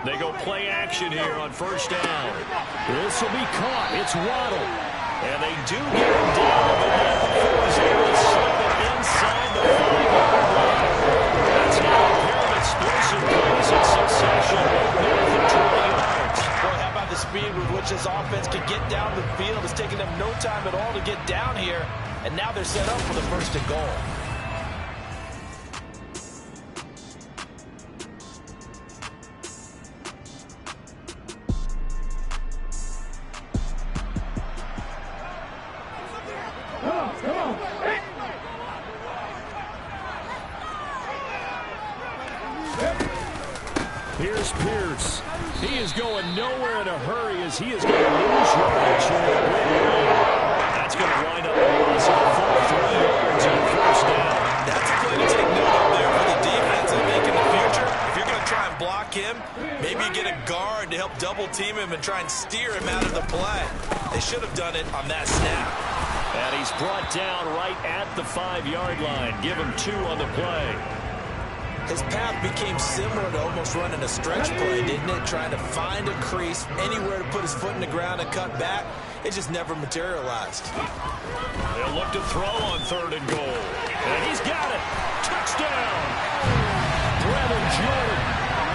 They go play action here on first down. This will be caught. It's Waddle. And they do get him down, but not before he's able to slip it inside the 5-yard line. That's now a pair of explosive plays in succession, north of 20 yards. Boy, how about the speed with which this offense can get down the field? It's taking them no time at all to get down here, and now they're set up for the first and goal. Here's Pierce. He is going nowhere in a hurry as he is going to lose yardage here. That's going to wind up a loss of a full 3 yards on first down. That's a play to take note of there for the defense. I think in the future, if you're going to try and block him, maybe you get a guard to help double team him and try and steer him out of the play. They should have done it on that snap. And he's brought down right at the 5-yard line. Give him 2 on the play. His path became similar to almost running a stretch play, didn't it? Trying to find a crease, anywhere to put his foot in the ground and cut back. It just never materialized. They'll look to throw on 3rd and goal. And he's got it. Touchdown. Brevin Jordan,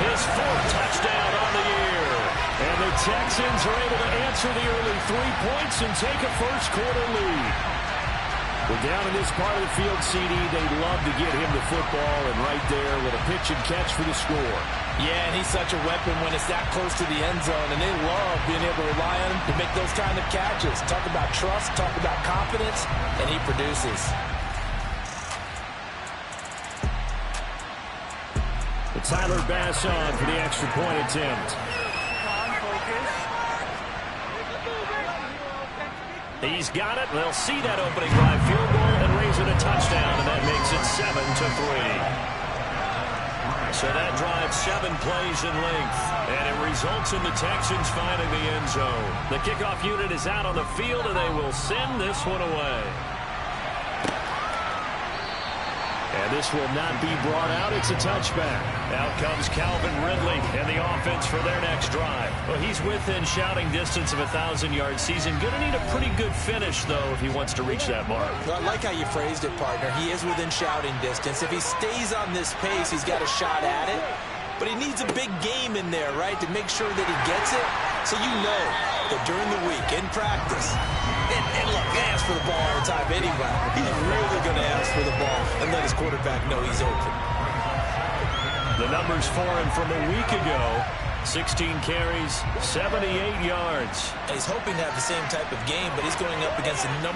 his 4th touchdown on the year. And the Texans are able to answer the early 3 points and take a first-quarter lead. Well, down in this part of the field, CD, they'd love to get him the football, and right there with a pitch and catch for the score. Yeah, and he's such a weapon when it's that close to the end zone, and they love being able to rely on him to make those kind of catches. Talk about trust, talk about confidence, and he produces. The Tyler Bass on for the extra point attempt. He's got it. They'll see that opening drive field goal and raise it a touchdown, and that makes it 7-3. So that drives 7 plays in length, and it results in the Texans finding the end zone. The kickoff unit is out on the field, and they will send this one away. And this will not be brought out. It's a touchback. Out comes Calvin Ridley and the offense for their next drive. Well, he's within shouting distance of a 1,000-yard season. Going to need a pretty good finish, though, if he wants to reach that mark. Well, I like how you phrased it, partner. He is within shouting distance. If he stays on this pace, he's got a shot at it. But he needs a big game in there, right, to make sure that he gets it. So you know that during the week, in practice, and look, he asks for the ball all the time anyway. He's really going to ask for the ball and let his quarterback know he's open. The numbers for him from a week ago, 16 carries, 78 yards. And he's hoping to have the same type of game, but he's going up against the #1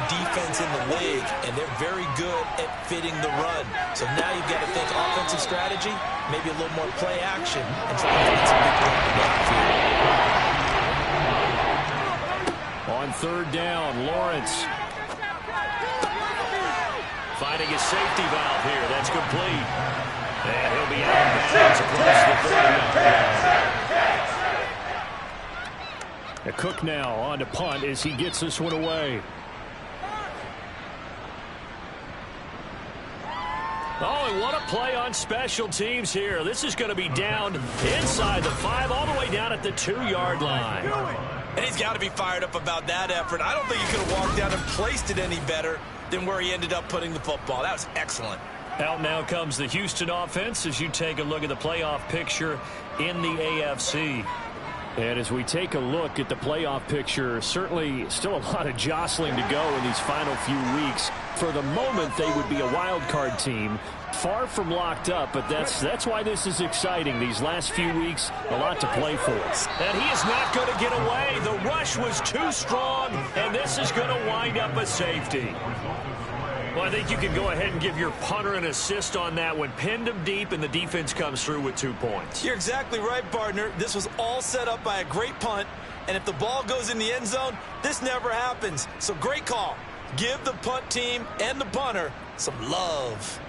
defense in the league, and they're very good at fitting the run. So now you've got to think offensive strategy, maybe a little more play action, and try to find some big play in the backfield. On 3rd down, Lawrence finding his safety valve here. That's complete. And he'll be out of bounds across the 30-yard line. Cook now on to punt as he gets this one away. Oh, and what a play on special teams here. This is going to be down inside the 5, all the way down at the 2-yard line. And he's got to be fired up about that effort. I don't think he could have walked down and placed it any better than where he ended up putting the football. That was excellent. Out now comes the Houston offense as you take a look at the playoff picture in the AFC. And as we take a look at the playoff picture, certainly still a lot of jostling to go in these final few weeks. For the moment, they would be a wild card team, far from locked up, but that's why this is exciting. These last few weeks, a lot to play for. And he is not going to get away. The rush was too strong, and this is going to wind up a safety. Well, I think you can go ahead and give your punter an assist on that one. Pinned him deep, and the defense comes through with 2 points. You're exactly right, partner. This was all set up by a great punt, and if the ball goes in the end zone, this never happens. So great call. Give the punt team and the punter some love.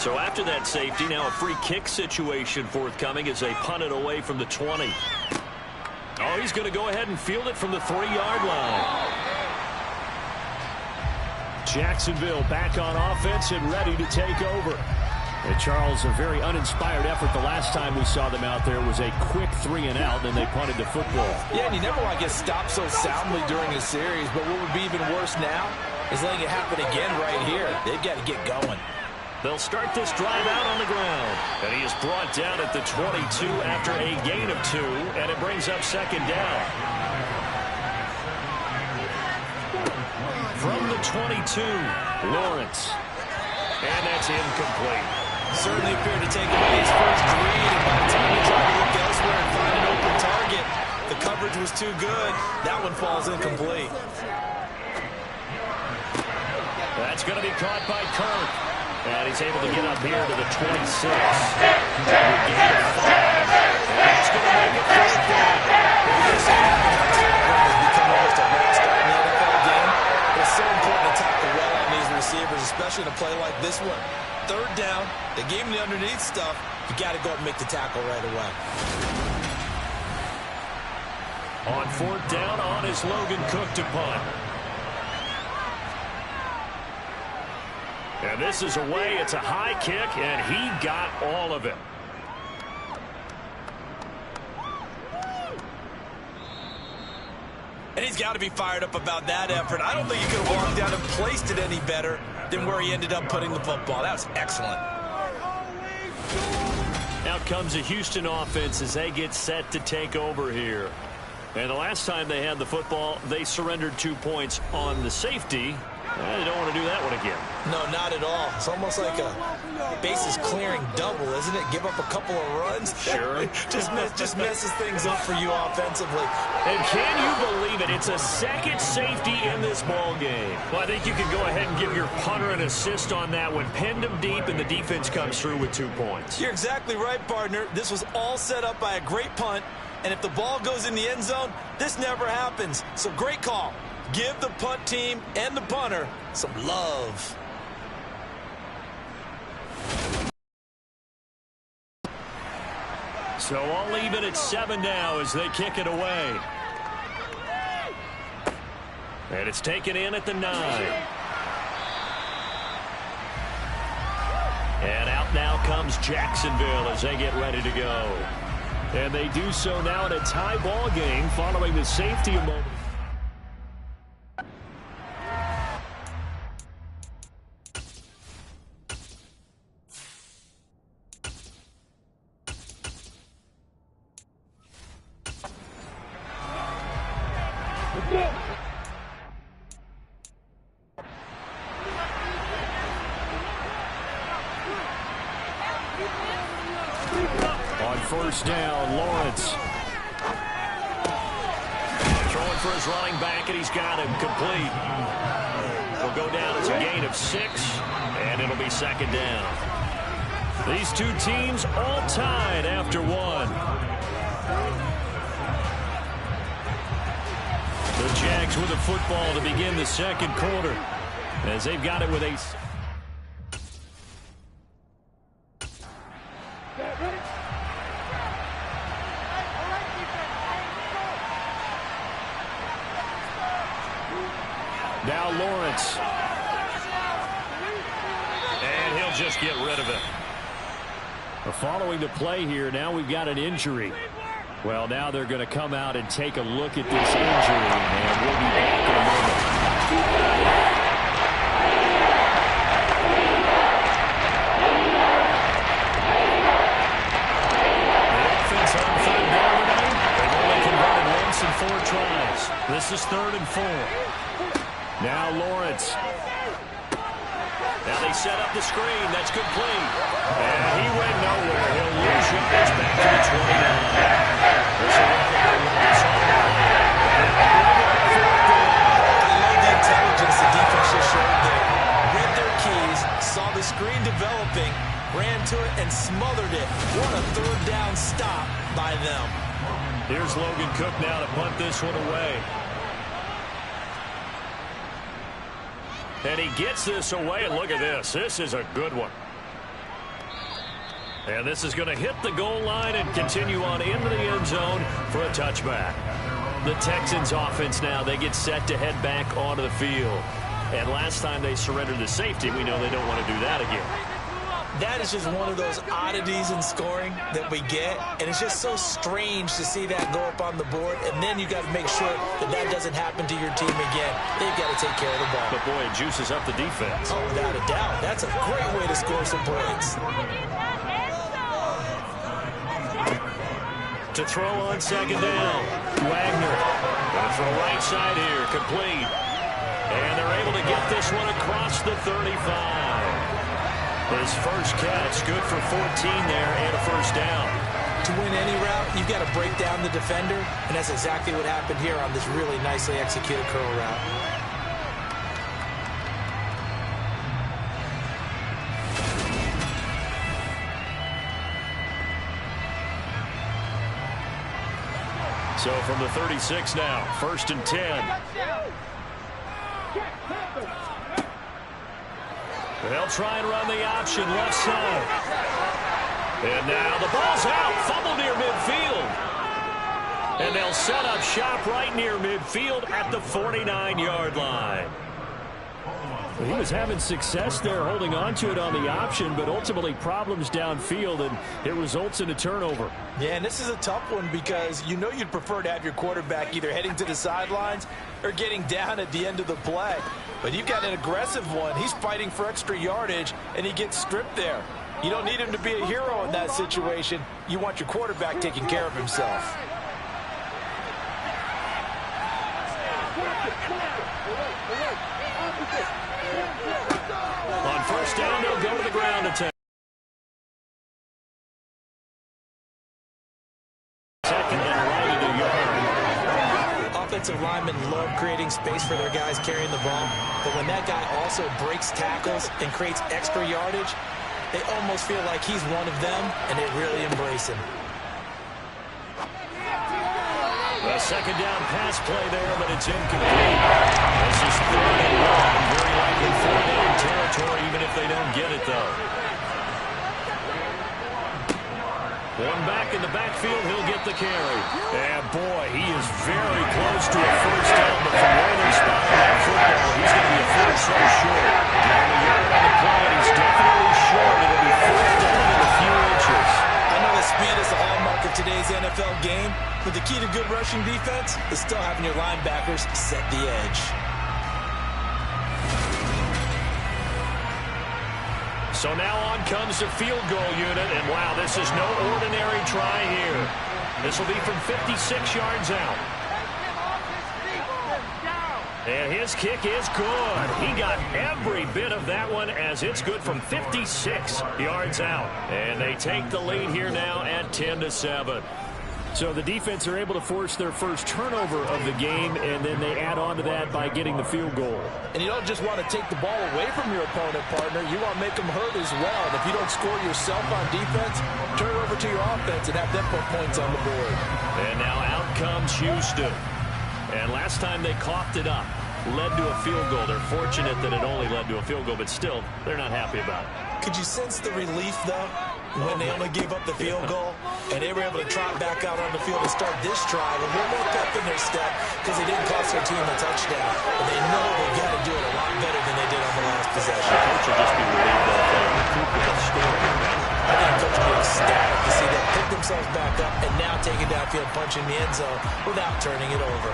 So after that safety, now a free kick situation forthcoming as they punt it away from the 20. Oh, he's going to go ahead and field it from the 3-yard line. Jacksonville back on offense and ready to take over. And Charles, a very uninspired effort the last time we saw them out there was a quick 3-and-out, and they punted the football. Yeah, and you never want to get stopped so soundly during a series, but what would be even worse now is letting it happen again right here. They've got to get going. They'll start this drive out on the ground. And he is brought down at the 22 after a gain of 2, and it brings up second down. From the 22, Lawrence. And that's incomplete. Certainly appeared to take away his first read, and by the time he tried to look elsewhere and find an open target, the coverage was too good. That one falls incomplete. That's going to be caught by Kirk. And he's able to get up here to the 26. That's going to make it fourth down. It's become almost a mascot in the NFL game. It's so important to tackle well on these receivers, especially in a play like this one. Third down, they gave him the underneath stuff. You got to go up and make the tackle right away. On fourth down, on is Logan Cook to punt. And this is away. It's a high kick, and he got all of it. And he's got to be fired up about that effort. I don't think he could have walked down and placed it any better than where he ended up putting the football. That was excellent. Out comes the Houston offense as they get set to take over here. And the last time they had the football, they surrendered 2 points on the safety. They don't want to do that one again. No, not at all. It's almost like a bases clearing double, isn't it? Give up a couple of runs. Sure. just messes things up for you offensively. And can you believe it? It's a second safety in this ball game. Well, I think you can go ahead and give your punter an assist on that one. Pinned him deep, and the defense comes through with 2 points. You're exactly right, partner. This was all set up by a great punt. And if the ball goes in the end zone, this never happens. So great call. Give the punt team and the punter some love. So I'll leave it at 7 now as they kick it away. And it's taken in at the 9. And out now comes Jacksonville as they get ready to go. And they do so now in a tie ball game following the safety moment. On first down, Lawrence. Throwing for his running back, and he's got him complete. He'll go down as a gain of 6, and it'll be second down. These two teams all tied after 1. The Jags with the football to begin the second quarter as they've got it with a... Now Lawrence. And he'll just get rid of it. Following the play here, now we've got an injury. Well, now they're going to come out and take a look at this injury, and we'll be back in a moment. The offense on third down tonight. They've only converted once in 4 tries. This is 3rd and 4. Now Lawrence. Now they set up the screen. That's complete. And he went nowhere. He'll lose yards back to the 29. This will work out Lawrence on the line. I love the intelligence the defense just showed there. Read their keys, saw the screen developing, ran to it, and smothered it. What a third down stop by them. Here's Logan Cook now to punt this one away. And he gets this away, and look at this. This is a good one. And this is going to hit the goal line and continue on into the end zone for a touchback. The Texans offense now, they get set to head back onto the field. And last time they surrendered the safety, we know they don't want to do that again. That is just one of those oddities in scoring that we get, and it's just so strange to see that go up on the board, and then you got to make sure that that doesn't happen to your team again. They've got to take care of the ball. But, boy, it juices up the defense. Oh, without a doubt. That's a great way to score some points. To throw on second down, Wagner. Going to throw right side here, complete. And they're able to get this one across the 35. His first catch, good for 14 there and a first down. To win any route, you've got to break down the defender, and that's exactly what happened here on this really nicely executed curl route. So from the 36 now, 1st and 10. They'll try and run the option left side. And now the ball's out. Fumble near midfield. And they'll set up shop right near midfield at the 49-yard line. He was having success there holding on to it on the option, but ultimately problems downfield, and it results in a turnover. Yeah, and this is a tough one because you know you'd prefer to have your quarterback either heading to the sidelines or getting down at the end of the play. But you've got an aggressive one. He's fighting for extra yardage, and he gets stripped there. You don't need him to be a hero in that situation. You want your quarterback taking care of himself. On first down, they'll go to the ground attack. Second and right at a yard. Offensive linemen love creating space for their guys carrying the ball, but when that guy also breaks tackles and creates extra yardage, they almost feel like he's one of them, and they really embrace him. A second down pass play there, but it's incomplete. This is 3rd and 1. Very likely 4th down territory, even if they don't get it, though. One back in the backfield, he'll get the carry. And, boy, he is very close to a first down, but from where they're spotting that football, he's going to be a foot so short. Down the yard on the play, and he's definitely short. It'll be 4th down in a few inches. I know that speed is the hallmark of today's NFL game, but the key to good rushing defense is still having your linebackers set the edge. So now on comes the field goal unit, and wow, this is no ordinary try here. This will be from 56 yards out. And his kick is good. He got every bit of that one as it's good from 56 yards out. And they take the lead here now at 10-7. So the defense are able to force their first turnover of the game, and then they add on to that by getting the field goal. And you don't just want to take the ball away from your opponent, partner. You want to make them hurt as well. And if you don't score yourself on defense, turn it over to your offense and have them put points on the board. And now out comes Houston. And last time they coughed it up, led to a field goal. They're fortunate that it only led to a field goal, but still, they're not happy about it. Could you sense the relief, though, when they only gave up the field goal and they were able to trot back out on the field and start this drive a little more pep in their step because they didn't cost their team a touchdown. But they know they've got to do it a lot better than they did on the last possession. The coach will just be relieved that they recoup with that score. I think coach will be ecstatic to see them pick themselves back up and now take it downfield, punch in the end zone without turning it over.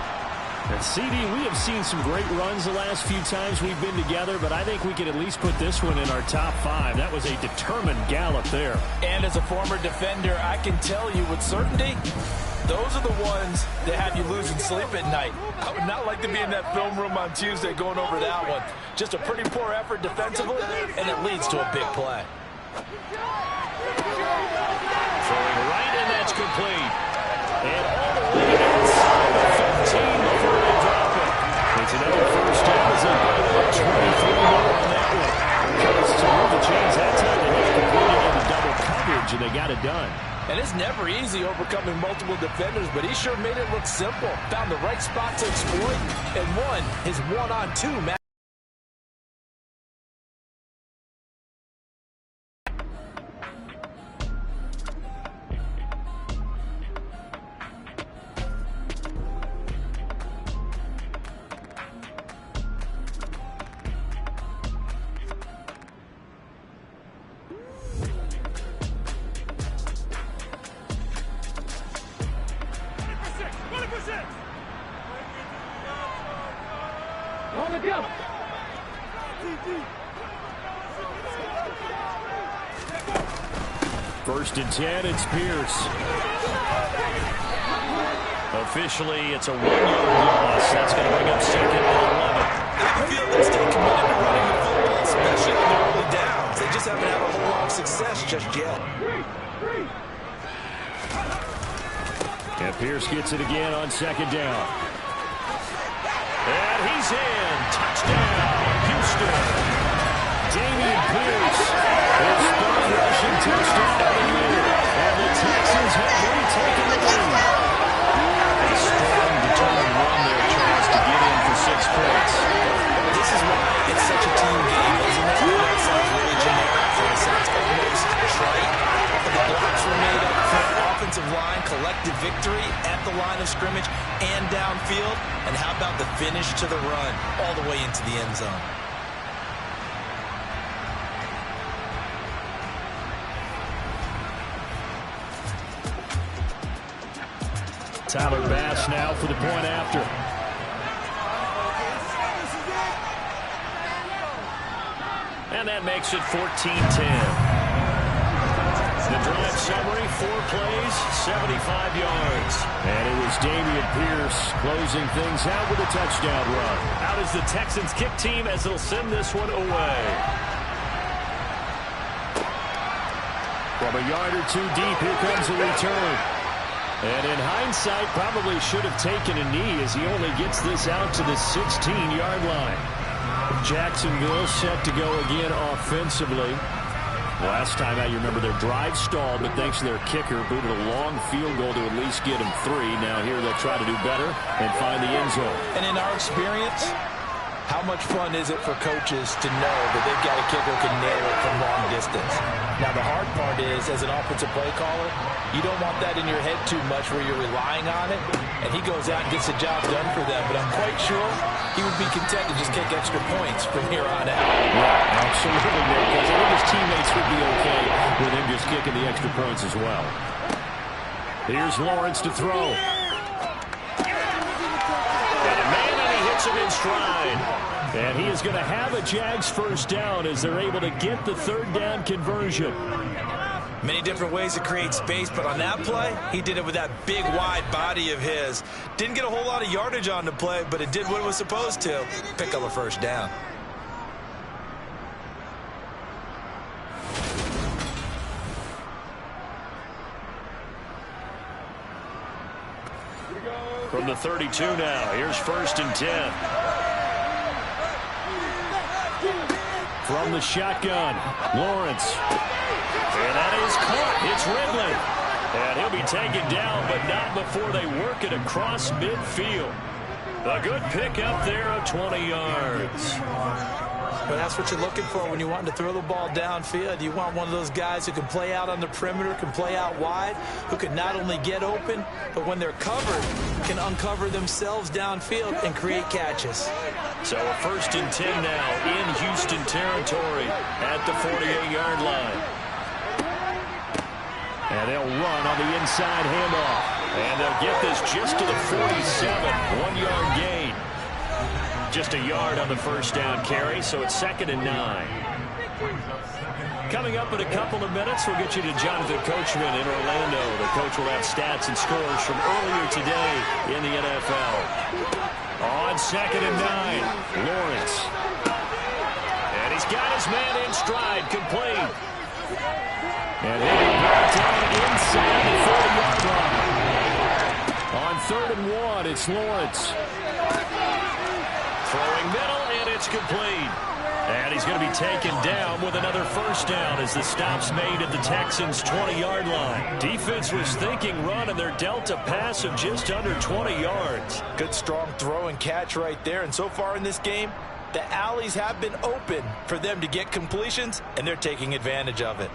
And CD, we have seen some great runs the last few times we've been together, but I think we could at least put this one in our top 5. That was a determined gallop there. And as a former defender, I can tell you with certainty, those are the ones that have you losing sleep at night. I would not like to be in that film room on Tuesday going over that one. Just a pretty poor effort defensively, and it leads to a big play. Throwing right, and that's complete. And all the way inside the 15 before they drop it. It's another first down as they bring up 23 more on that one. Because to move the chains that time, they have completed into double coverage, and they got it done. And it's never easy overcoming multiple defenders, but he sure made it look simple. Found the right spot to exploit and won his one-on-two match. First and 10, it's Pierce. Officially, it's a 1-yard loss. That's going to bring up second and 11. I have a feeling they stay committed to running the football, especially in the early downs. They just haven't had a whole lot of success just yet. And Pierce gets it again on second down. And he's in. Touchdown, Houston. Damian Pierce, his third rushing touchdown of the year. And the Texans have retaken the lead. A strong, determined run there tries to get in for 6 points. This is why it's such a team game, isn't it? That sounds really generic. It sounds almost trite. But the blocks were made up front. Offensive line, collective victory at the line of scrimmage and downfield. And how about the finish to the run all the way into the end zone? Tyler Bass now for the point after. And that makes it 14-10. The drive summary, 4 plays, 75 yards. And it was Damian Pierce closing things out with a touchdown run. Out is the Texans kick team as they'll send this one away. From a yard or 2 deep, here comes a return. And in hindsight, probably should have taken a knee as he only gets this out to the 16-yard line. Jacksonville set to go again offensively. Last time out, you remember their drive stalled, but thanks to their kicker, booted a long field goal to at least get them 3. Now here they'll try to do better and find the end zone. And in our experience, how much fun is it for coaches to know that they've got a kicker who can nail it from long distance? Now, the hard part is, as an offensive play caller, you don't want that in your head too much where you're relying on it, and he goes out and gets the job done for them. But I'm quite sure he would be content to just kick extra points from here on out. Yeah, absolutely, Nick, because I think his teammates would be okay with him just kicking the extra points as well. Here's Lawrence to throw. And a man, and he hits him in stride. And he is going to have a Jags first down as they're able to get the third down conversion. Many different ways to create space, but on that play, he did it with that big, wide body of his. Didn't get a whole lot of yardage on the play, but it did what it was supposed to. Pick up a first down. From the 32 now, here's first and 10. From the shotgun, Lawrence. And that is caught. It's Ridley. And he'll be taken down, but not before they work it across midfield. A good pickup there of 20 yards. But that's what you're looking for when you want to throw the ball downfield. You want one of those guys who can play out on the perimeter, can play out wide, who can not only get open, but when they're covered, can uncover themselves downfield and create catches. So a first and 10 now in Houston territory at the 48-yard line. And they'll run on the inside handoff. And they'll get this just to the 47, 1-yard gain. Just a yard on the first down carry, so it's second and 9. Coming up in a couple of minutes, we'll get you to Jonathan Coachman in Orlando. The coach will have stats and scores from earlier today in the NFL. On second and 9, Lawrence. And he's got his man in stride, complete. And he'll be brought down inside the 40-yard line. On third and 1, it's Lawrence. Throwing middle, and it's complete. And he's going to be taken down with another first down as the stop's made at the Texans' 20-yard line. Defense was thinking run, and they're dealt a pass of just under 20 yards. Good, strong throw and catch right there. And so far in this game, the alleys have been open for them to get completions, and they're taking advantage of it.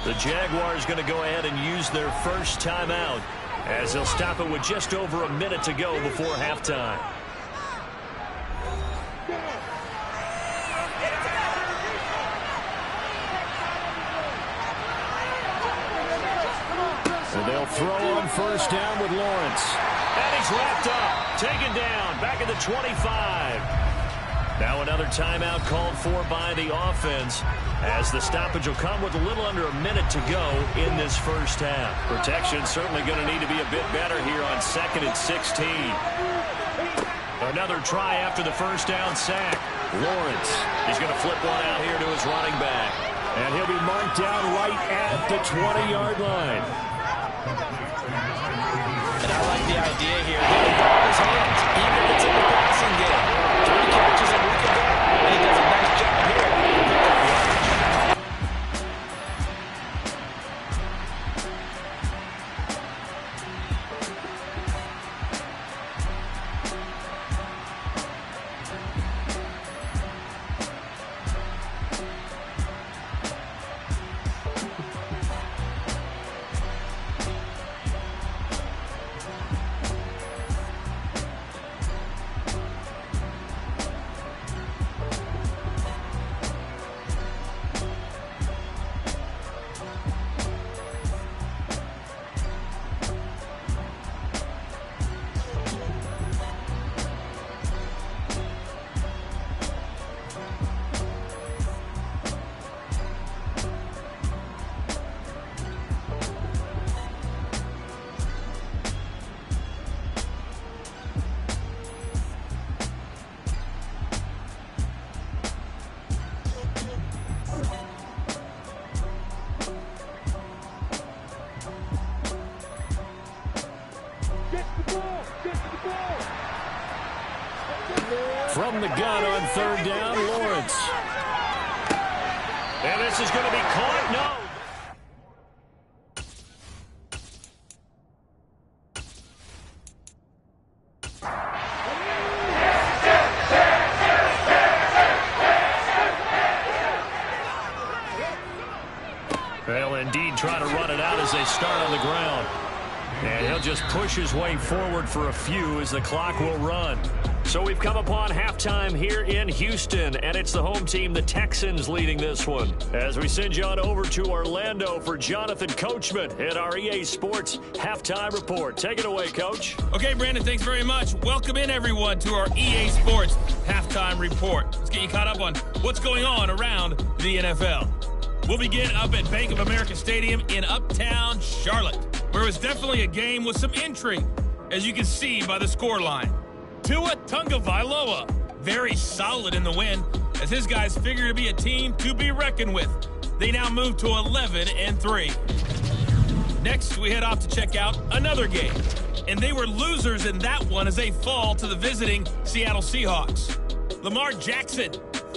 The Jaguars going to go ahead and use their first timeout as they'll stop it with just over a minute to go before halftime. So they'll throw on first down with Lawrence. And he's wrapped up, taken down, back at the 25. Now another timeout called for by the offense as the stoppage will come with a little under a minute to go in this first half. Protection certainly going to need to be a bit better here on 2nd and 16. Another try after the first down sack. Lawrence is going to flip one out here to his running back. And he'll be marked down right at the 20-yard line. And I like the idea here. Get the ball in his hands, even if it's in the passing game. 3 catches a week ago, and he does a nice job here. From the gun on third down, Lawrence. And this is going to be caught. No. They'll indeed try to run it out as they start on the ground. And he'll just push his way forward for a few as the clock will run. So we've come upon halftime here in Houston, and it's the home team, the Texans, leading this one. As we send you on over to Orlando for Jonathan Coachman at our EA Sports Halftime Report. Take it away, Coach. Okay, Brandon, thanks very much. Welcome in, everyone, to our EA Sports Halftime Report. Let's get you caught up on what's going on around the NFL. We'll begin up at Bank of America Stadium in Uptown Charlotte, where it was definitely a game with some intrigue, as you can see by the scoreline. Tua Tagovailoa, very solid in the win, as his guys figure to be a team to be reckoned with. They now move to 11-3. Next, we head off to check out another game, and they were losers in that one as they fall to the visiting Seattle Seahawks. Lamar Jackson,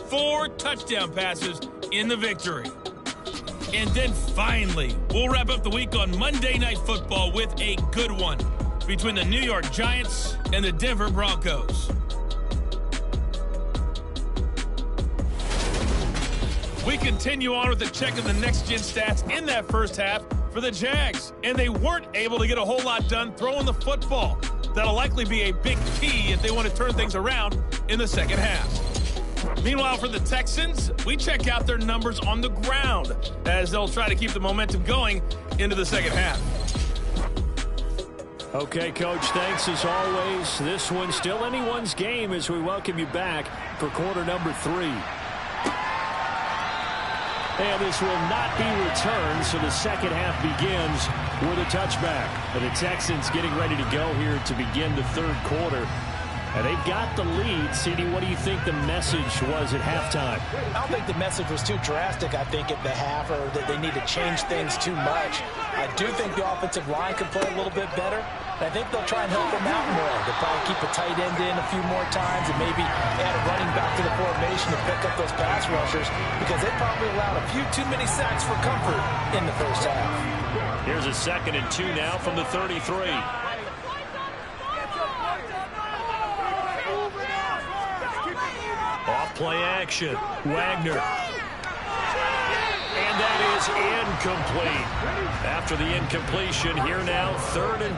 4 touchdown passes in the victory. And then finally, we'll wrap up the week on Monday Night Football with a good one between the New York Giants and the Denver Broncos. We continue on with the check of the next-gen stats in that first half for the Jags, and they weren't able to get a whole lot done throwing the football. That'll likely be a big key if they want to turn things around in the second half. Meanwhile, for the Texans, we check out their numbers on the ground as they'll try to keep the momentum going into the second half. Okay, Coach, thanks as always. This one's still anyone's game as we welcome you back for quarter number 3. And this will not be returned, so the second half begins with a touchback. And the Texans getting ready to go here to begin the third quarter. And they've got the lead. CD, what do you think the message was at halftime? I don't think the message was too drastic, I think, at the half, or that they need to change things too much. I do think the offensive line could play a little bit better. I think they'll try and help them out more. They'll probably keep a tight end in a few more times and maybe add a running back to the formation to pick up those pass rushers, because they probably allowed a few too many sacks for comfort in the first half. Here's a 2nd and 2 now from the 33. Off play action. Wagner. And And that is incomplete. After the incompletion, here now, 3rd and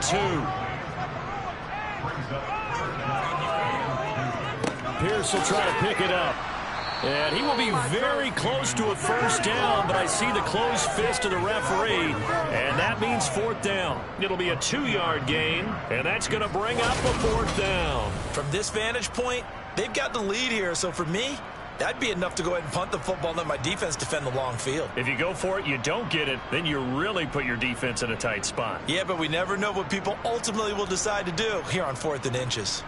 2. Pierce will try to pick it up. And he will be very close to a first down, but I see the closed fist of the referee, and that means 4th down. It'll be a 2-yard gain, and that's going to bring up a 4th down. From this vantage point, they've got the lead here, so for me, that'd be enough to go ahead and punt the football and let my defense defend the long field. If you go for it, you don't get it, then you really put your defense in a tight spot. Yeah, but we never know what people ultimately will decide to do here on 4th and inches.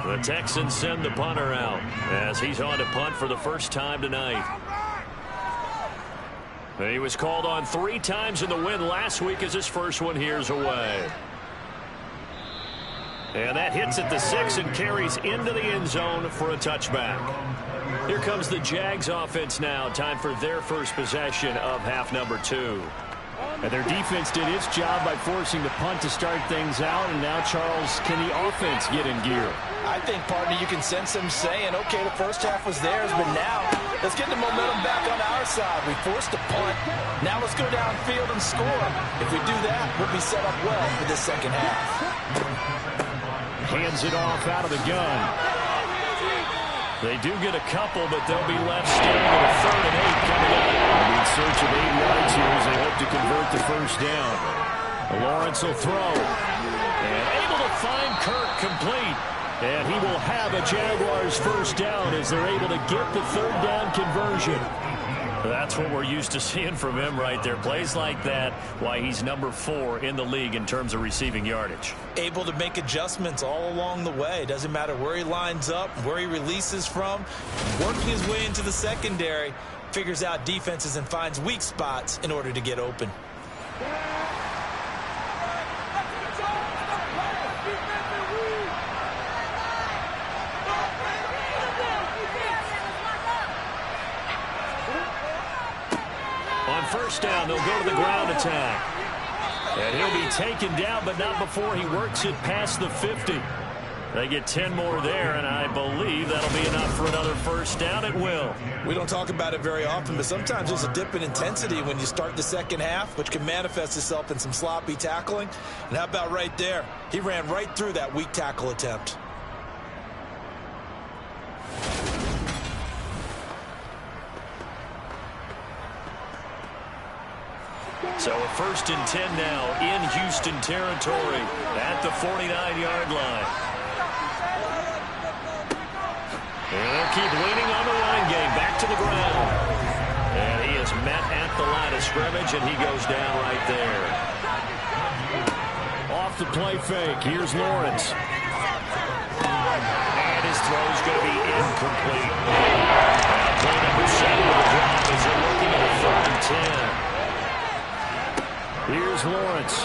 The Texans send the punter out as he's on to punt for the first time tonight. He was called on 3 times in the win last week as his first one here's away. And that hits at the 6 and carries into the end zone for a touchback. Here comes the Jags offense now. Time for their first possession of half number 2. And their defense did its job by forcing the punt to start things out. And now, Charles, can the offense get in gear? I think, partner, you can sense them saying, okay, the first half was theirs, but now let's get the momentum back on our side. We forced a punt. Now let's go downfield and score. If we do that, we'll be set up well for this second half. Hands it off out of the gun. They do get a couple, but they'll be left standing with a 3rd and 8 coming up. In search of 8 yards here as they hope to convert the first down. Lawrence will throw. And able to find Kirk complete. And he will have a Jaguars first down as they're able to get the 3rd down conversion. That's what we're used to seeing from him right there. Plays like that, why he's number 4 in the league in terms of receiving yardage. Able to make adjustments all along the way. Doesn't matter where he lines up, where he releases from. Working his way into the secondary, figures out defenses and finds weak spots in order to get open. First down, they'll go to the ground attack. And he'll be taken down, but not before he works it past the 50. They get 10 more there, and I believe that'll be enough for another first down. It will. We don't talk about it very often, but sometimes there's a dip in intensity when you start the second half, which can manifest itself in some sloppy tackling. And how about right there? He ran right through that weak tackle attempt. So a 1st and 10 now in Houston territory at the 49-yard line. And they'll keep leaning on the running game. Back to the ground. And he is met at the line of scrimmage, and he goes down right there. Off the play fake. Here's Lawrence. And his throw's going to be incomplete. Now play number 7 with a drop as they're looking at a 3rd and 10. Here's Lawrence.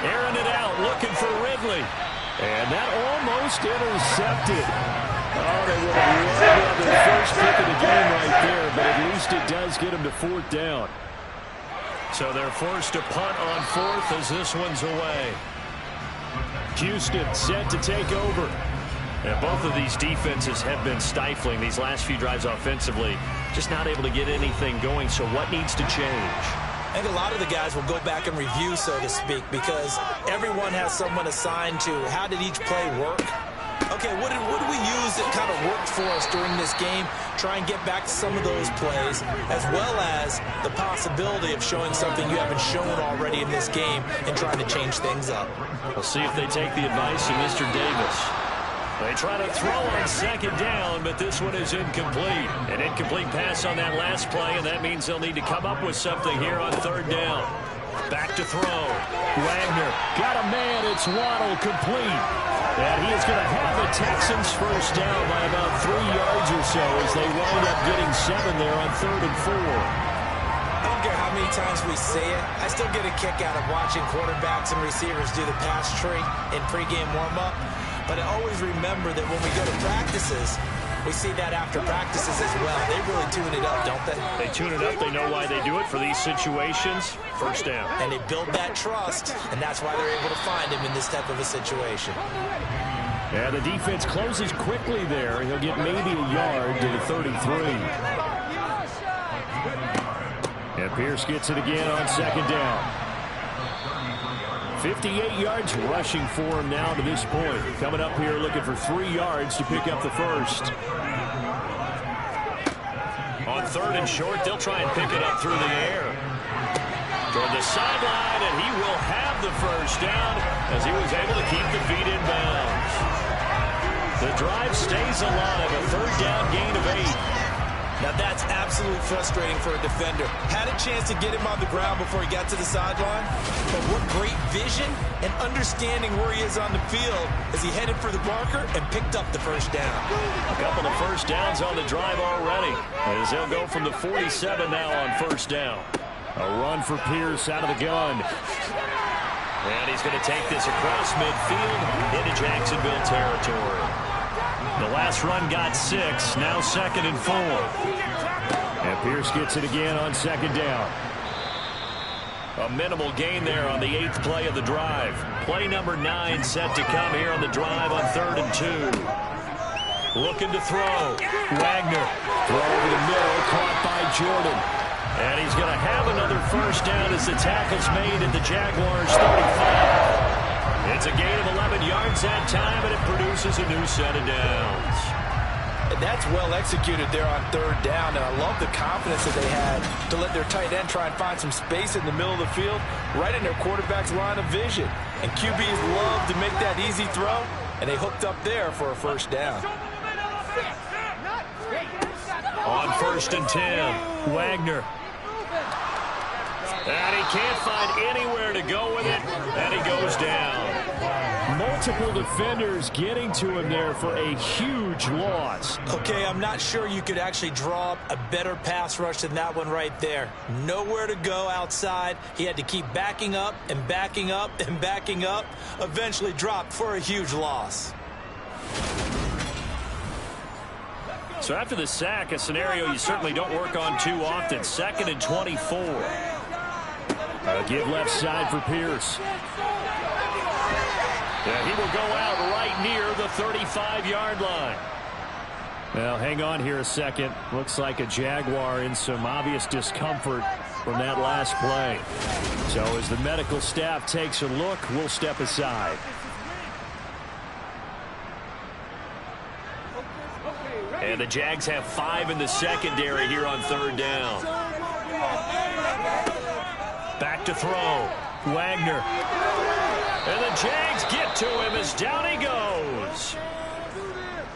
Airing it out, looking for Ridley. And that almost intercepted. Oh, they would have loved their first pick of the game right there, but at least it does get them to 4th down. So they're forced to punt on 4th as this one's away. Houston set to take over. And both of these defenses have been stifling these last few drives offensively. Just not able to get anything going, so what needs to change? I think a lot of the guys will go back and review, so to speak, because everyone has someone assigned to how did each play work. Okay, what did we use that kind of worked for us during this game? Try and get back to some of those plays, as well as the possibility of showing something you haven't shown already in this game and trying to change things up. We'll see if they take the advice of Mr. Davis. They try to throw on 2nd down, but this one is incomplete. An incomplete pass on that last play, and that means they'll need to come up with something here on 3rd down. Back to throw. Wagner got a man. It's Waddle complete. And he is going to have the Texans first down by about 3 yards or so as they wind up getting 7 there on 3rd and 4. I don't care how many times we say it. I still get a kick out of watching quarterbacks and receivers do the pass tree in pregame warm-up. But I always remember that when we go to practices, we see that after practices as well. They really tune it up, don't they? They tune it up. They know why they do it for these situations. First down. And they build that trust, and that's why they're able to find him in this type of a situation. And the defense closes quickly there. He'll get maybe a yard to the 33. And Pierce gets it again on second down. 58 yards rushing for him now to this point. Coming up here looking for 3 yards to pick up the first. On third and short, they'll try and pick it up through the air. Toward the sideline, and he will have the first down as he was able to keep the feet in bounds. The drive stays alive, a third down gain of 8. Now that's absolutely frustrating for a defender. Had a chance to get him on the ground before he got to the sideline, but what great vision and understanding where he is on the field as he headed for the marker and picked up the first down. A couple of first downs on the drive already as they'll go from the 47 now on first down. A run for Pierce out of the gun. And he's going to take this across midfield into Jacksonville territory. The last run got 6, now 2nd and 4. And Pierce gets it again on second down. A minimal gain there on the 8th play of the drive. Play number 9 set to come here on the drive on 3rd and 2. Looking to throw. Wagner. Throw over the middle, caught by Jordan. And he's going to have another first down as the tackle's made at the Jaguars' 35. It's a gain of 11 yards that time, and it produces a new set of downs. And that's well executed there on 3rd down, and I love the confidence that they had to let their tight end try and find some space in the middle of the field, right in their quarterback's line of vision. And QBs love to make that easy throw, and they hooked up there for a first down. On 1st and 10, Wagner. And he can't find anywhere to go with it, and he goes down. Multiple defenders getting to him there for a huge loss. Okay, I'm not sure you could actually draw up a better pass rush than that one right there. Nowhere to go outside. He had to keep backing up and backing up and backing up. Eventually dropped for a huge loss. So after the sack, a scenario you certainly don't work on too often. 2nd and 24. Give left side for Pierce. Yeah, he will go out right near the 35-yard line. Well, hang on here a second. Looks like a Jaguar in some obvious discomfort from that last play. So as the medical staff takes a look, we'll step aside. And the Jags have 5 in the secondary here on 3rd down. Back to throw. Wagner. And the Jags get to him as down he goes.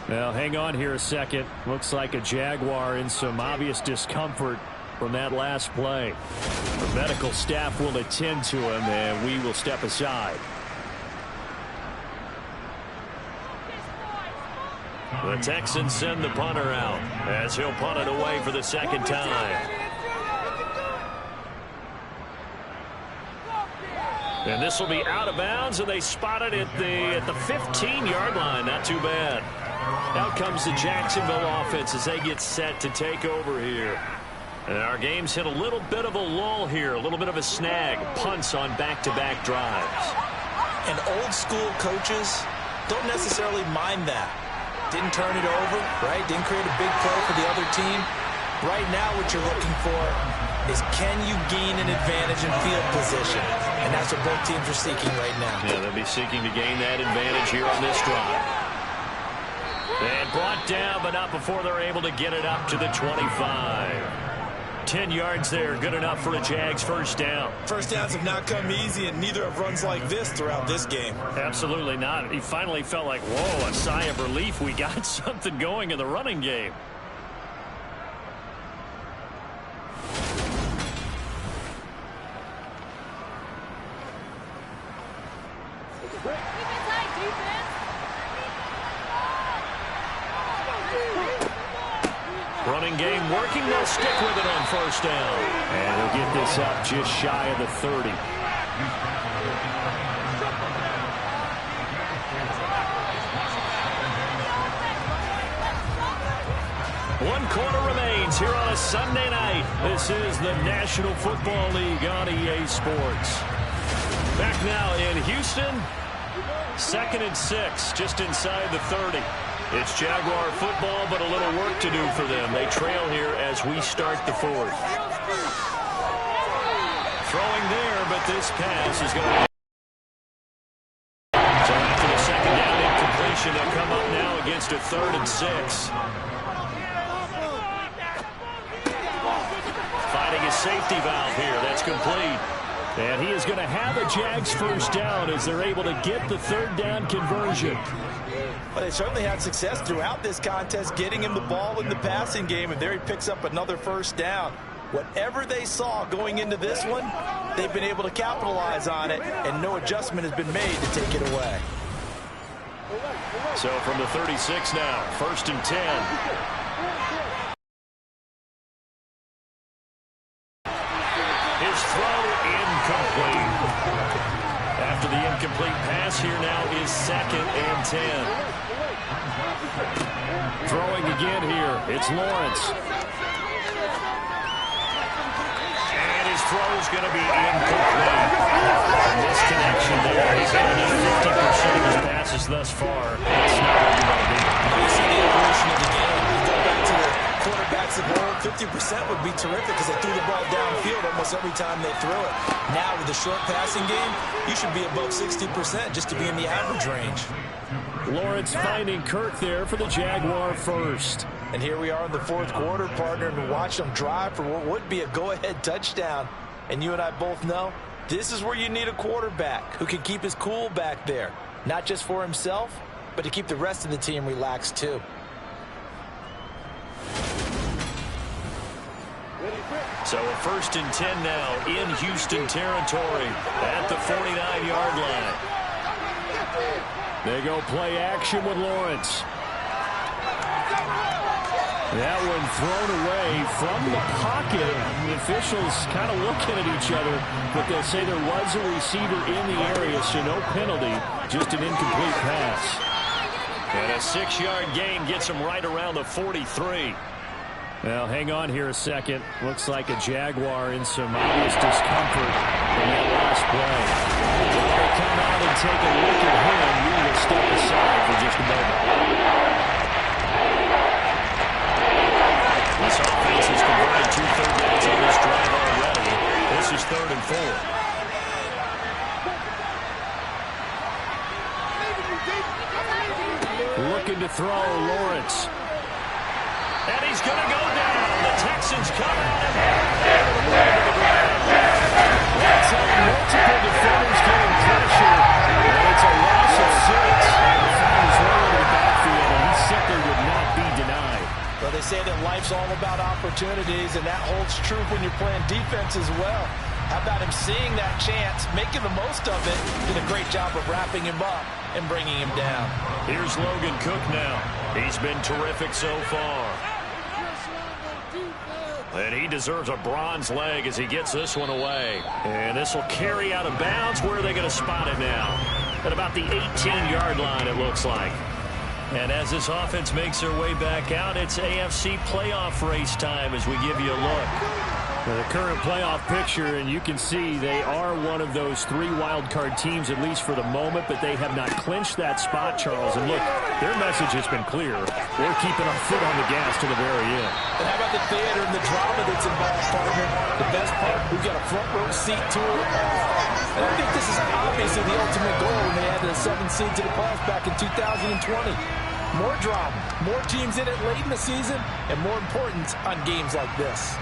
Now, hang on here a second. Looks like a Jaguar in some obvious discomfort from that last play. The medical staff will attend to him, and we will step aside. The Texans send the punter out as he'll punt it away for the 2nd time. And this will be out of bounds, and they spot it at the 15-yard line. Not too bad. Out comes the Jacksonville offense as they get set to take over here. And our game's hit a little bit of a lull here, a little bit of a snag. Punts on back-to-back drives. And old-school coaches don't necessarily mind that. Didn't turn it over, right? Didn't create a big play for the other team. Right now what you're looking for is can you gain an advantage in field position? And that's what both teams are seeking right now. Yeah, they'll be seeking to gain that advantage here on this drive. And brought down, but not before they're able to get it up to the 25. 10 yards there, good enough for a Jags first down. First downs have not come easy, and neither have runs like this throughout this game. Absolutely not. He finally felt like, whoa, a sigh of relief. We got something going in the running game. Running game working. They'll stick with it on first down. And he'll get this up just shy of the 30. One quarter remains here on a Sunday night. This is the National Football League on EA Sports. Back now in Houston. 2nd and 6, just inside the 30. It's Jaguar football, but a little work to do for them. They trail here as we start the 4th. Throwing there, but this pass is going to... So after the 2nd down incompletion, they'll come up now against a 3rd and 6. Finding a safety valve here. That's complete. And he is going to have a Jags first down as they're able to get the 3rd down conversion. Well, they certainly had success throughout this contest getting him the ball in the passing game, and there he picks up another first down. Whatever they saw going into this one, they've been able to capitalize on it, and no adjustment has been made to take it away. So from the 36 now, 1st and 10. His throw incomplete. After the incomplete pass, here now is 2nd and 10. Throwing again here, it's Lawrence. And his throw is going to be incomplete. Misconnection there. He's going to need 50% of his passes thus far. That's not where you want to be. You see the evolution of the game. You go back to the quarterbacks of old, 50% would be terrific because they threw the ball downfield almost every time they threw it. Now with the short passing game, you should be above 60% just to be in the average range. Lawrence finding Kirk there for the Jaguar first. And here we are in the 4th quarter, partner, and watch them drive for what would be a go-ahead touchdown. And you and I both know this is where you need a quarterback who can keep his cool back there, not just for himself, but to keep the rest of the team relaxed too. So a 1st and 10 now in Houston territory at the 49-yard line. They go play action with Lawrence. That one thrown away from the pocket. The officials kind of looking at each other, but they'll say there was a receiver in the area, so no penalty, just an incomplete pass. And a 6-yard gain gets him right around the 43. Well, hang on here a second. Looks like a Jaguar in some obvious discomfort in that last play. While they come out and take a look at him, we will step aside for just a moment. This offense has converted 2 third downs on this drive already. This is 3rd and 4. Looking to throw, Lawrence. And he's going to go down. The Texans come out and that's multiple defenders getting pressure. And it's a loss of 6. The finds right into the backfield, and he simply would not be denied. Well, they say that life's all about opportunities, and that holds true when you're playing defense as well. How about him seeing that chance, making the most of it, did a great job of wrapping him up and bringing him down. Here's Logan Cook now. He's been terrific so far. And he deserves a bronze leg as he gets this one away. And this will carry out of bounds. Where are they going to spot it now? At about the 18-yard line, it looks like. And as this offense makes their way back out, it's AFC playoff race time as we give you a look. The current playoff picture, and you can see they are one of those 3 wildcard teams, at least for the moment, but they have not clinched that spot, Charles. And look, their message has been clear. We're keeping our foot on the gas to the very end. And how about the theater and the drama that's involved, partner? The best part, we've got a front row seat to it all. And I think this is obviously the ultimate goal when they added a 7th seed to the playoffs back in 2020. More drama, more teams in it late in the season, and more importance on games like this.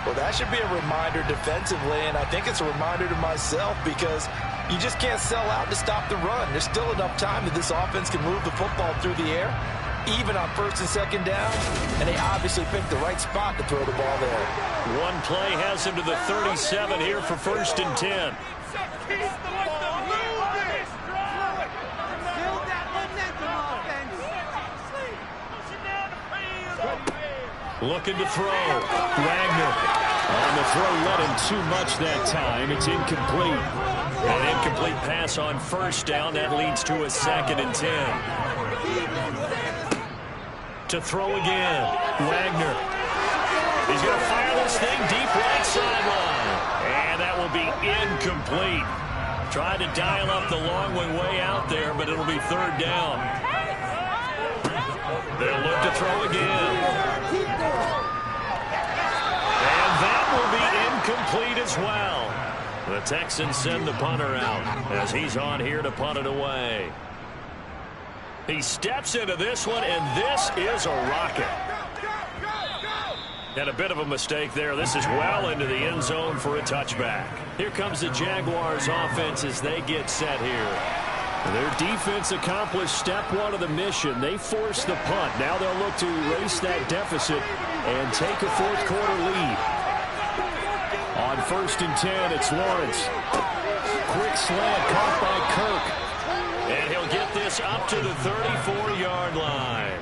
Well, that should be a reminder defensively, and I think it's a reminder to myself because you just can't sell out to stop the run. There's still enough time that this offense can move the football through the air, even on 1st and 2nd down, and they obviously picked the right spot to throw the ball there. One play has him to the 37 here for 1st and 10. Looking to throw. Wagner on the throw, led him too much that time. It's incomplete. An incomplete pass on 1st down. That leads to a 2nd and 10. To throw again. Wagner. He's going to fire this thing deep right sideline. And that will be incomplete. Tried to dial up the long way out there, but it'll be third down. They'll look to throw again. And that will be incomplete as well. The Texans send the punter out as he's on here to punt it away. He steps into this one, and this is a rocket. And a bit of a mistake there. This is well into the end zone for a touchback. Here comes the Jaguars offense as they get set here. Their defense accomplished step one of the mission. They forced the punt. Now they'll look to erase that deficit and take a fourth quarter lead. On 1st and 10, it's Lawrence. Quick slant caught by Kirk. And he'll get this up to the 34-yard line.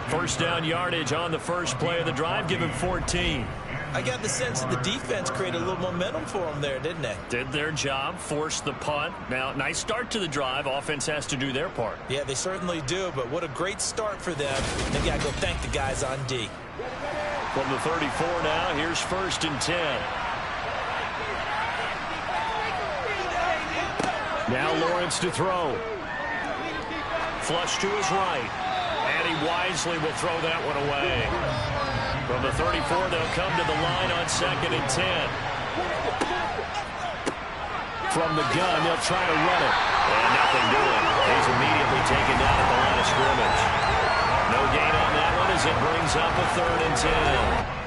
First down yardage on the first play of the drive. Give him 14. I got the sense that the defense created a little momentum for them there, didn't they? Did their job, forced the punt. Now, nice start to the drive. Offense has to do their part. Yeah, they certainly do, but what a great start for them. They got to go thank the guys on D. From the 34 now, here's 1st and 10. Now Lawrence to throw. Flush to his right. And he wisely will throw that one away. From the 34, they'll come to the line on 2nd and 10. From the gun, they'll try to run it. And nothing doing. He's immediately taken down at the line of scrimmage. No gain on that one as it brings up a 3rd and 10.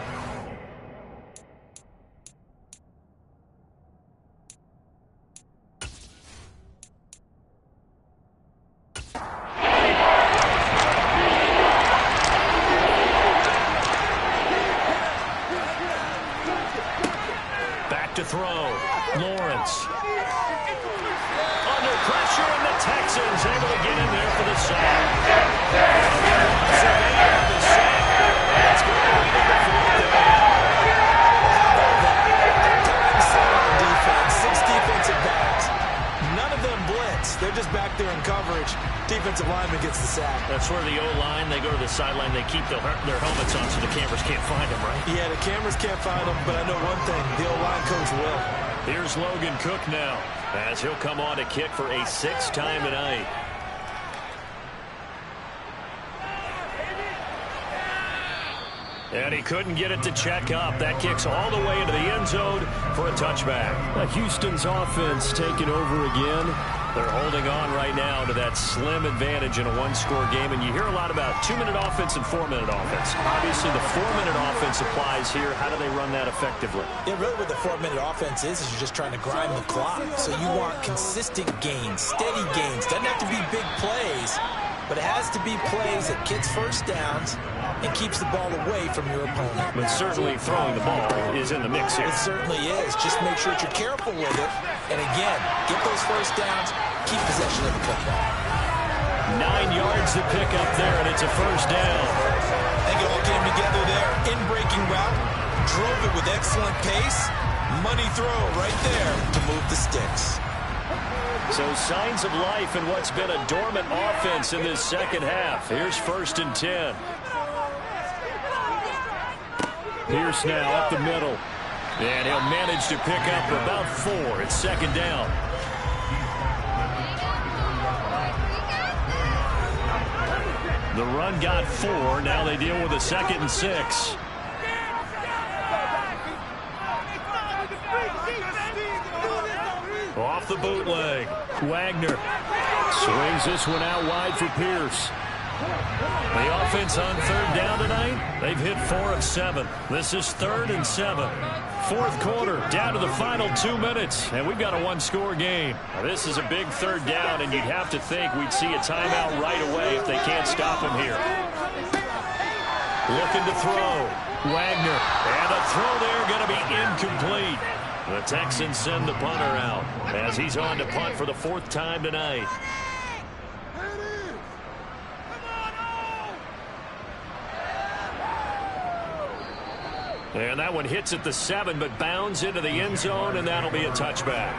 To throw. Lawrence. Under pressure, and the Texans able to get in there for the sack. Surveyor the sack. That's going to be the 4th down. Defense, 6 defensive backs. None of them blitz. They're just back there in coverage. Defensive lineman gets the sack. That's where the O-line, they go to the sideline, they keep their helmets on so the cameras can't find them, right? Yeah, the cameras can't find them, but I know one thing, the O-line coach will. Here's Logan Cook now, as he'll come on to kick for a 6th time tonight. And he couldn't get it to check up. That kicks all the way into the end zone for a touchback. Houston's offense taking over again. They're holding on right now to that slim advantage in a one-score game. And you hear a lot about 2-minute offense and 4-minute offense. Obviously, the 4-minute offense applies here. How do they run that effectively? Yeah, really what the 4-minute offense is you're just trying to grind the clock. So you want consistent gains, steady gains. Doesn't have to be big plays, but it has to be plays that gets first downs and keeps the ball away from your opponent. But certainly throwing the ball is in the mix here. It certainly is. Just make sure that you're careful with it. And again, get those first downs, keep possession of the football. 9 yards to pick up there, and it's a first down. I think it all came together there. In-breaking route, drove it with excellent pace. Money throw right there to move the sticks. So signs of life in what's been a dormant offense in this second half. Here's 1st and 10. Pierce now up the middle. And he'll manage to pick up about 4. It's 2nd down. The run got 4. Now they deal with a 2nd and 6. Off the bootleg. Wagner swings this one out wide for Pierce. The offense on 3rd down tonight, they've hit 4 of 7. This is 3rd and 7. 4th quarter, down to the final 2 minutes, and we've got a one-score game. Now, this is a big 3rd down, and you'd have to think we'd see a timeout right away if they can't stop him here. Looking to throw. Wagner, and a throw there going to be incomplete. The Texans send the punter out as he's on to punt for the 4th time tonight. And that one hits at the 7, but bounds into the end zone, and that'll be a touchback.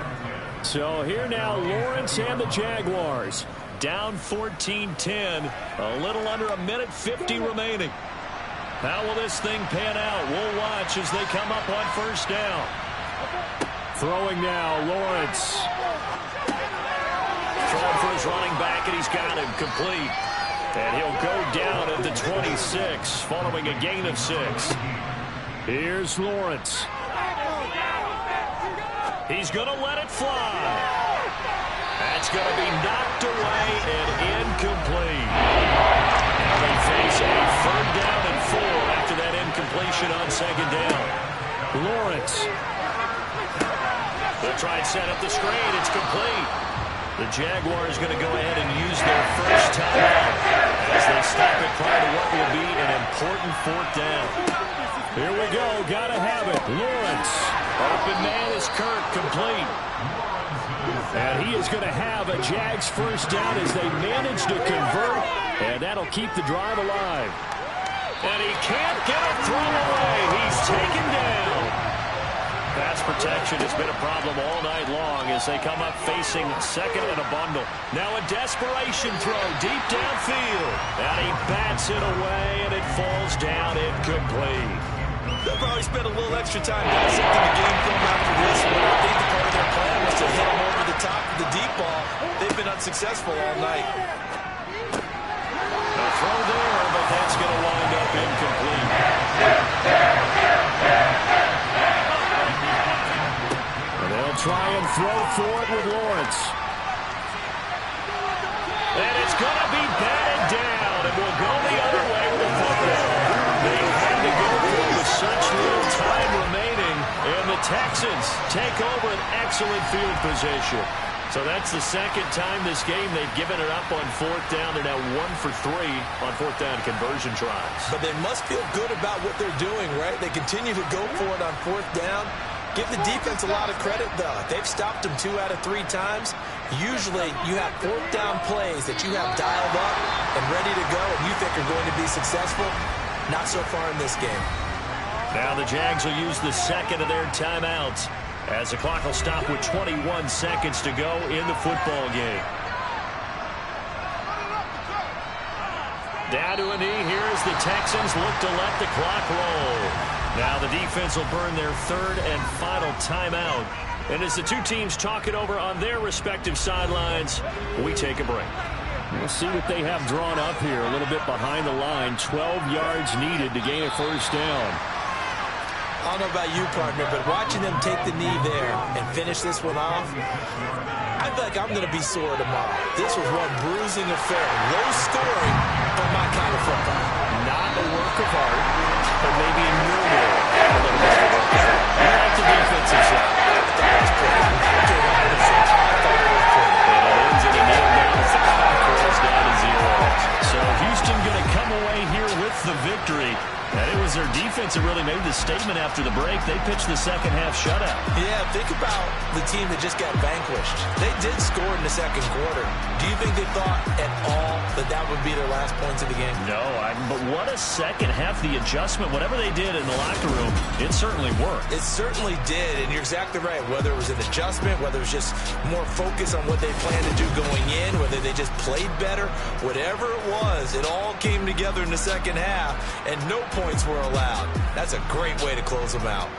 So here now, Lawrence and the Jaguars. Down 14-10, a little under a minute 50 remaining. How will this thing pan out? We'll watch as they come up on 1st down. Throwing now, Lawrence. Throwing for his running back, and he's got him complete. And he'll go down at the 26 following a gain of 6. Here's Lawrence. He's going to let it fly. That's going to be knocked away and incomplete. Now they face a 3rd down and 4 after that incompletion on 2nd down. Lawrence. They'll try and set up the screen. It's complete. The Jaguars going to go ahead and use their first timeout as they stop it prior to what will be an important 4th down. Here we go. Got to have it. Lawrence. Open man is Kirk, complete. And he is going to have a Jags first down as they manage to convert, and that'll keep the drive alive. And he can't get a throw away. He's taken down. Pass protection has been a problem all night long as they come up facing 2nd and a bundle. Now a desperation throw deep downfield. And he bats it away, and it falls down incomplete. They'll probably spend a little extra time dissecting the game film after this one. I think the part of their plan was to hit them over the top of the deep ball. They've been unsuccessful all night. A throw there, but that's going to wind up incomplete. And they'll try and throw for it with Lawrence. And it's going to be batted down, and we'll go the other way with a football. They had to go for it with such little time remaining, and the Texans take over an excellent field position. So that's the 2nd time this game they've given it up on 4th down. They're now 1 for 3 on 4th down conversion tries. But they must feel good about what they're doing, right? They continue to go for it on 4th down. Give the defense a lot of credit, though. They've stopped them 2 out of 3 times. Usually, you have 4th down plays that you have dialed up and ready to go, and you think are going to be successful. Not so far in this game. Now the Jags will use the 2nd of their timeouts as the clock will stop with 21 seconds to go in the football game. Down to a knee here as the Texans look to let the clock roll. Now the defense will burn their 3rd and final timeout. And as the two teams talk it over on their respective sidelines, we take a break. We'll see what they have drawn up here. A little bit behind the line. 12 yards needed to gain a first down. I don't know about you, partner, but watching them take the knee there and finish this one off, I feel like I'm going to be sore tomorrow. This was one bruising affair. Low scoring, but my kind of football. Not a work of art, but maybe a little bit of a work of art. I like the defensive side. That was pretty. I thought it was pretty. And it ends in a kneel down as the clock rolls down to 0. So Houston going to come away here with the victory. And it was their defense that really made the statement after the break. They pitched the 2nd half shutout. Yeah, think about the team that just got vanquished. They did score in the 2nd quarter. Do you think they thought at all that that would be their last points of the game? No, but what a 2nd half. The adjustment, whatever they did in the locker room, it certainly worked. It certainly did, and you're exactly right. Whether it was an adjustment, whether it was just more focus on what they planned to do going in, whether they just played better, whatever it was, it all came together in the 2nd half, and no points were allowed. That's a great way to close them out.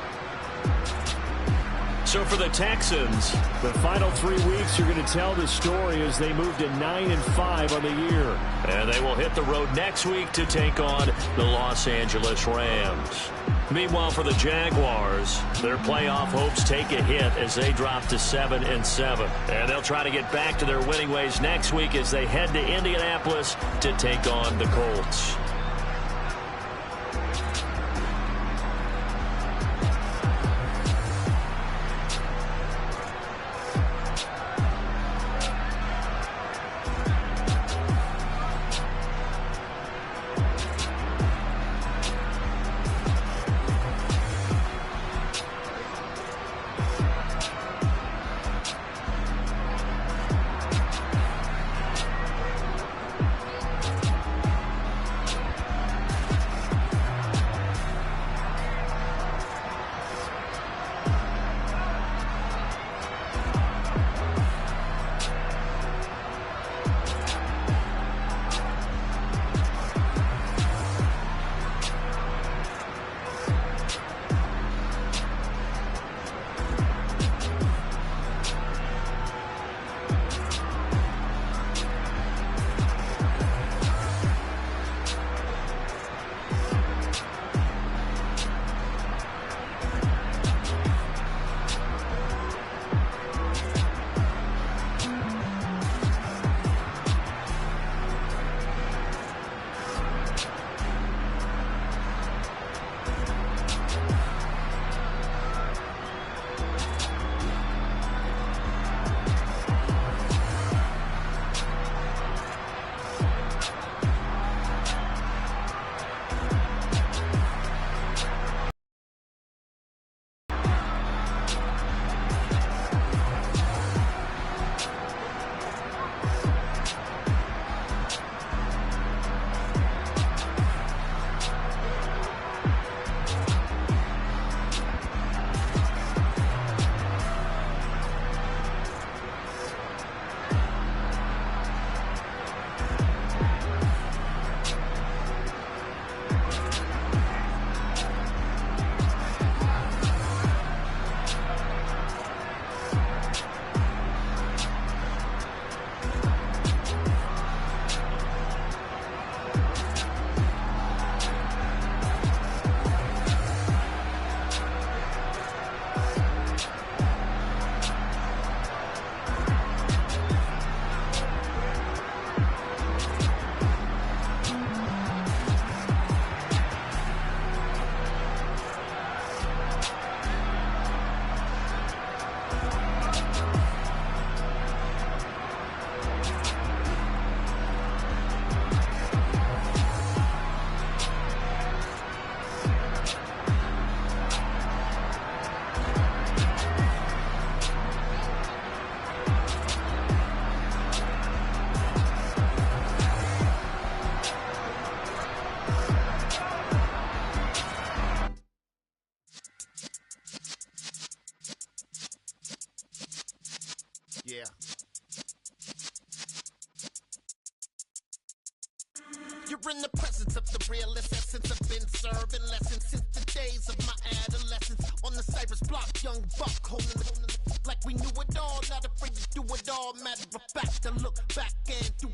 So for the Texans, the final 3 weeks are going to tell the story as they move to 9-5 on the year. And they will hit the road next week to take on the Los Angeles Rams. Meanwhile, for the Jaguars, their playoff hopes take a hit as they drop to 7-7. And they'll try to get back to their winning ways next week as they head to Indianapolis to take on the Colts. Yeah. You're in the presence of the realest essence. I've been serving lessons since the days of my adolescence. On the Cypress block, young buck holding the like we knew it all. Not afraid to do it all. Matter of fact, I look back and do